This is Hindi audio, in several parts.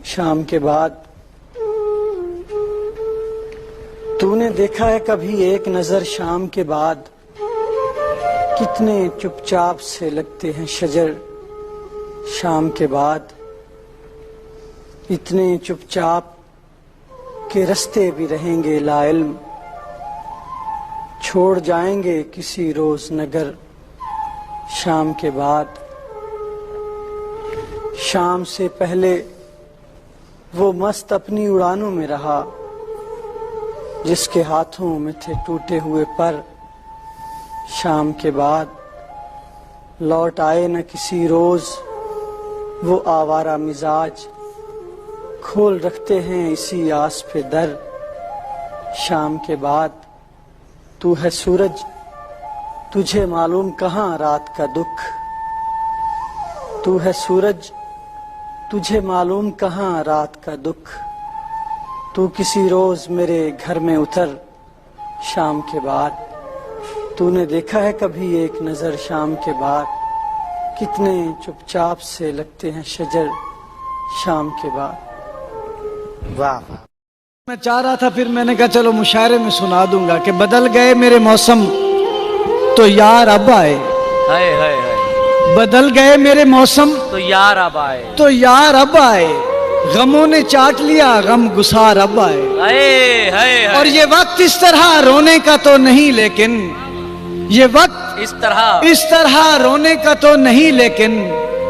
शाम के बाद तूने देखा है कभी एक नजर शाम के बाद, कितने चुपचाप से लगते हैं शजर शाम के बाद, इतने चुपचाप के रास्ते भी रहेंगे लाइल्म, छोड़ जाएंगे किसी रोज नगर शाम के बाद। शाम से पहले वो मस्त अपनी उड़ानों में रहा, जिसके हाथों में थे टूटे हुए पर शाम के बाद। लौट आए न किसी रोज वो आवारा मिजाज, खोल रखते हैं इसी आस पे दर शाम के बाद। तू है सूरज तुझे मालूम कहाँ रात का दुख, तू है सूरज तुझे मालूम कहाँ रात का दुख। तू किसी रोज मेरे घर में उतर शाम के बाद। तूने देखा है कभी एक नजर शाम के बाद, कितने चुपचाप से लगते हैं शजर शाम के बाद। वाह वाह। मैं चाह रहा था, फिर मैंने कहा चलो मुशायरे में सुना दूंगा कि बदल गए मेरे मौसम तो यार अब आए। हाय हाय हाय। बदल गए मेरे मौसम तो यार अब आए, तो यार अब आए। गमों ने चाट लिया गम गुसार अब आए। हाय हाय। और ये वक्त इस तरह रोने का तो नहीं, लेकिन ये वक्त इस तरह रोने का तो नहीं, लेकिन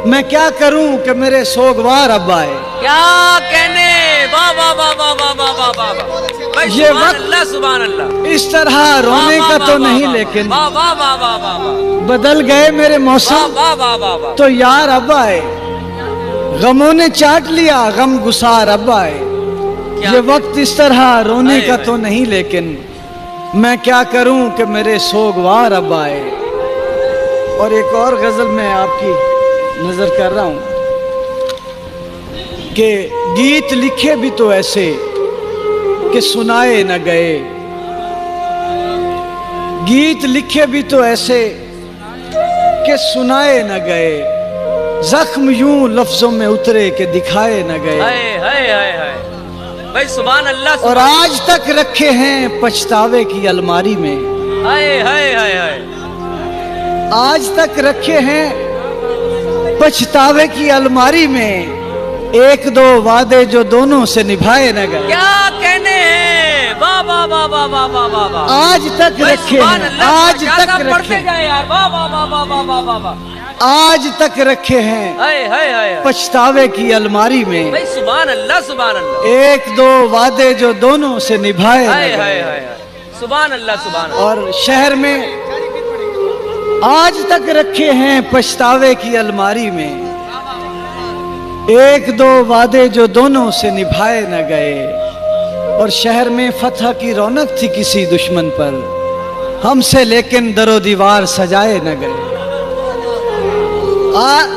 मैं क्या करूं कि मेरे सोगवार अब आए। क्या कहने, वाह वाह वाह वाह वाह वाह वाह वाह वाह। ये सुभान वक्त अल्लाह सुभान अल्लाह। इस तरह रोने वाह, का वाह, तो वाह, नहीं, वाह, लेकिन वाह वाह वाह वाह वाह वाह। बदल गए मेरे वाह मौसम वाह वाह वाह वाह। तो यार अब आए। गमों ने चाट लिया गम गुसार अब आए। ये वक्त इस तरह रोने हाय, का हाय। तो नहीं, लेकिन मैं क्या करूं कि मेरे सोगवार अब आए। और एक और गजल मैं आपकी नजर कर रहा हूं कि गीत लिखे भी तो ऐसे कि सुनाए न गए, गीत लिखे भी तो ऐसे कि सुनाए न गए, जख्म यूं लफ्जों में उतरे कि दिखाए न गए। हाय हाय हाय हाय। भाई सुभान अल्लाह। और आज तक रखे हैं पछतावे की अलमारी में। हाय हाय हाय हाय। आज तक रखे हैं पछतावे की अलमारी में, एक दो वादे जो दोनों से निभाए न गए। क्या कहने हैं, वाह वाह वाह वाह वाह वाह वाह वाह। आज तक रखे सुभान हैं, अल्लाह। आज क्या तक सब रखे पढ़ते हैं, जाए यार, वाह वाह वाह वाह वाह वाह वाह वाह। आज तक रखे हैं हाय हाय हाय। पछतावे की अलमारी में, भाई सुभान अल्लाह सुभान अल्लाह। एक दो वादे जो दोनों से निभाए न हाय हाय गए। हाय हाय। सुभान अल्लाह सुभान अल्लाह। और शहर में आज तक रखे हैं पछतावे की अलमारी में, एक दो वादे जो दोनों से निभाए न गए। और शहर में फतह की रौनक थी किसी दुश्मन पर, हमसे लेकिन दरो दीवार सजाए न गए।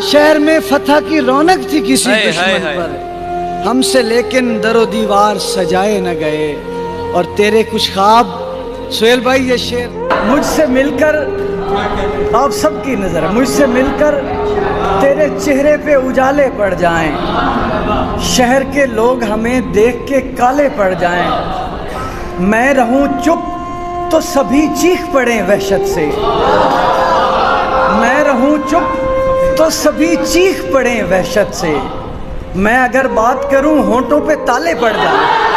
शहर में फतह की रौनक थी किसी हाय, दुश्मन हाय, हाय। पर, हमसे लेकिन दरो दीवार सजाए न गए। और तेरे कुछ ख्वाब, सुहेल भाई ये शेर मुझसे मिलकर, आप सबकी नजर है, मुझसे मिलकर तेरे चेहरे पे उजाले पड़ जाएं, शहर के लोग हमें देख के काले पड़ जाएं। मैं रहूं चुप तो सभी चीख पड़े वहशत से, मैं रहूं चुप तो सभी चीख पड़े वहशत से। मैं अगर बात करूं होंठों पे ताले पड़ जाएं।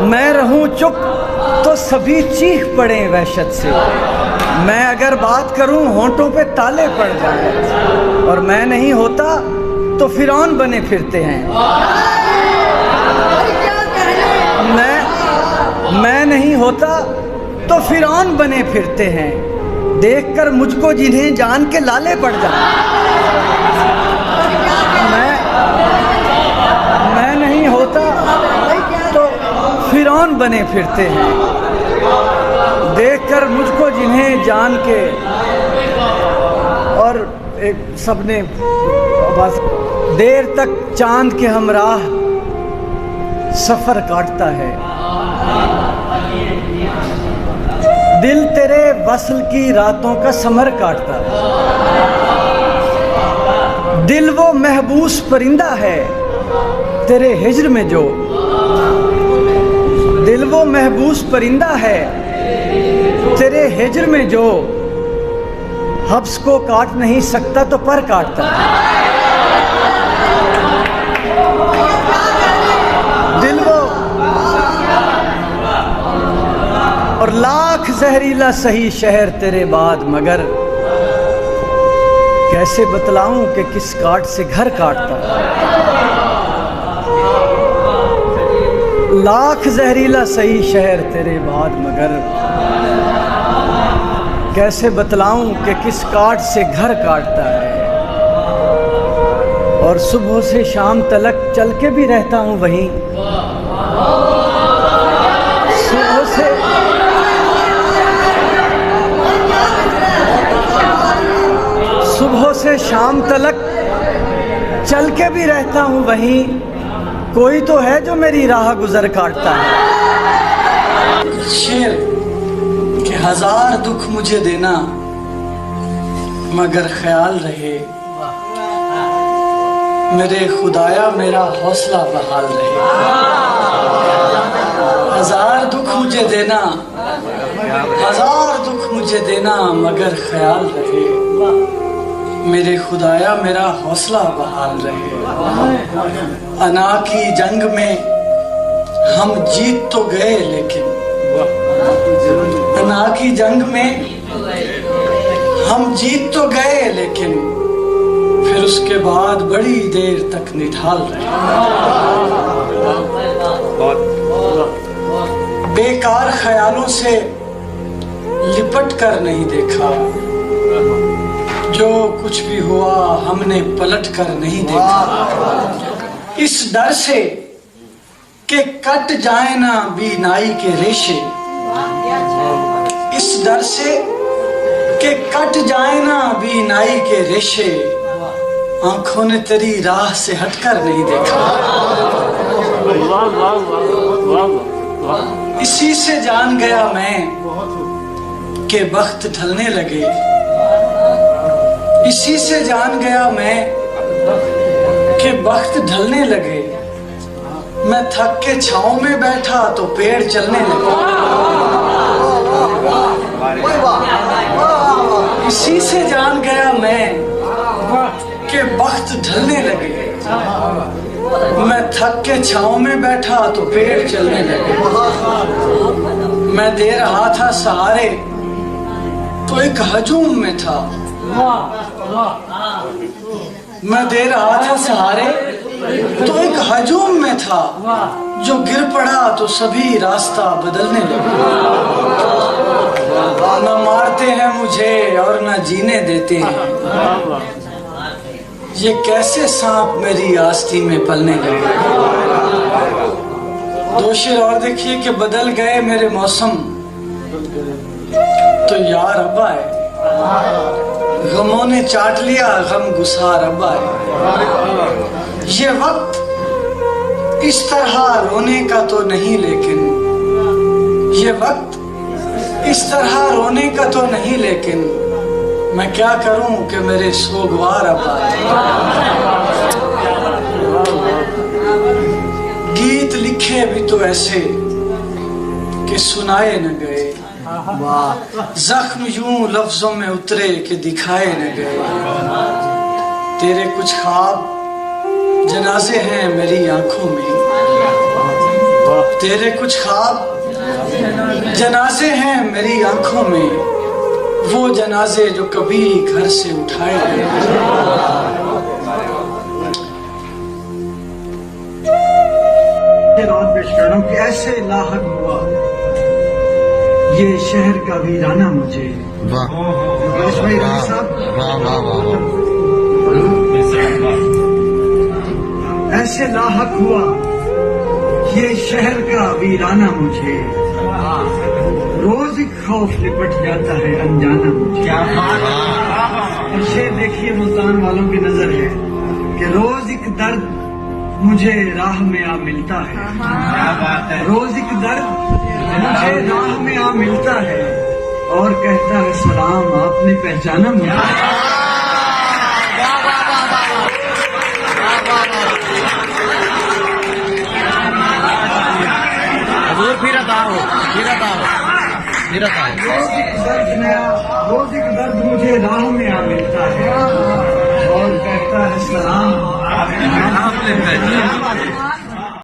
मैं रहूं चुप तो सभी चीख पड़े वहशत से। मैं अगर बात करूं होंठों पे ताले पड़ जाएं। और मैं नहीं होता तो फिरौन बने फिरते हैं। मैं नहीं होता तो फिरौन बने फिरते हैं। देखकर मुझको जिन्हें जान के लाले पड़ जाएं। मैं नहीं होता तो फिरौन बने फिरते हैं। देखकर मुझको जिन्हें जान के। और एक सबने बस देर तक चांद के हमराह सफर काटता है, दिल तेरे वस्ल की रातों का समर काटता है। दिल वो महबूस परिंदा है तेरे हिज्र में जो, दिल वो महबूस परिंदा है तेरे हिज्र में जो, हब्स को काट नहीं सकता तो पर काटता है। दिल वो और लाख जहरीला सही शहर तेरे बाद, मगर कैसे बतलाऊं कि किस काट से घर काटता है। लाख जहरीला सही शहर तेरे बाद, मगर कैसे बतलाऊं कि किस काट से घर काटता है। और सुबह से शाम तलक चल के भी रहता हूं वहीं, सुबह से शाम तलक चल के भी रहता हूं वहीं, कोई तो है जो मेरी राह गुजर काटता है। शेर के हजार दुख मुझे देना, मगर ख्याल रहे मेरे खुदाया मेरा हौसला बहाल रहे। हजार दुख मुझे देना, हजार दुख मुझे देना, मगर ख्याल रहे मेरे खुदाया मेरा हौसला बहाल रहे। अना की जंग में हम जीत तो गए, लेकिन अना की जंग में हम जीत तो गए, लेकिन फिर उसके बाद बड़ी देर तक निढाल रहे। बेकार ख्यालों से लिपट कर नहीं देखा, जो कुछ भी हुआ हमने पलट कर नहीं देखा। इस डर से कि कट जाए ना बीनाई के रेशे, इस डर से कि कट जाए ना बीनाई के रेशे, आंखों ने तेरी राह से हटकर नहीं देखा। इसी से जान गया मैं कि वक्त ढलने लगे, इसी से जान गया मैं कि वक्त ढलने लगे। मैं थक के छांव में बैठा तो पेड़ चलने लगे। इसी से जान गया मैं कि वक्त ढलने लगे। मैं थक के छांव में बैठा तो पेड़ चलने लगे। मैं दे रहा था सहारे तो एक हजूम में था, मैं दे रहा था सहारे तो एक हजूम में था, जो गिर पड़ा तो सभी रास्ता बदलने लगे। न मारते हैं मुझे और न जीने देते हैं, ये कैसे सांप मेरी आस्ती में पलने लगे। दो शेर और देखिए कि बदल गए मेरे मौसम तो यार अब आए, गमों ने चाट लिया गम गुसार अब आए। ये वक्त इस तरह रोने का तो नहीं, लेकिन ये वक्त इस तरह रोने का तो नहीं, लेकिन मैं क्या करूं कि मेरे सोगवार अब आए। गीत लिखे भी तो ऐसे कि सुनाए न गए, जख्म यूं लफ्जों में उतरे कि दिखाए न गए। तेरे कुछ ख्वाब जनाजे हैं मेरी आंखों में, तेरे कुछ ख्वाब जनाजे हैं मेरी आंखों में, वो जनाजे जो कभी घर से उठाए गए। ऐसे लाहक हुआ ये शहर का वीराना मुझे। ऐसे लाहक हुआ ये शहर का वीराना मुझे, रोज एक खौफ लिपट जाता है अनजाना मुझे। और शेर देखिए मुल्तान वालों की नजर है कि रोज एक दर्द मुझे राह में आ मिलता है, रोज एक दर्द मुझे राह में आ मिलता है। और कहता है सलाम आपने पहचाना मुझे। हजूर फिर बताओ रोज एक दर्द मुझे राह में आ मिलता है और कहता है सलाम आपने पहचाना।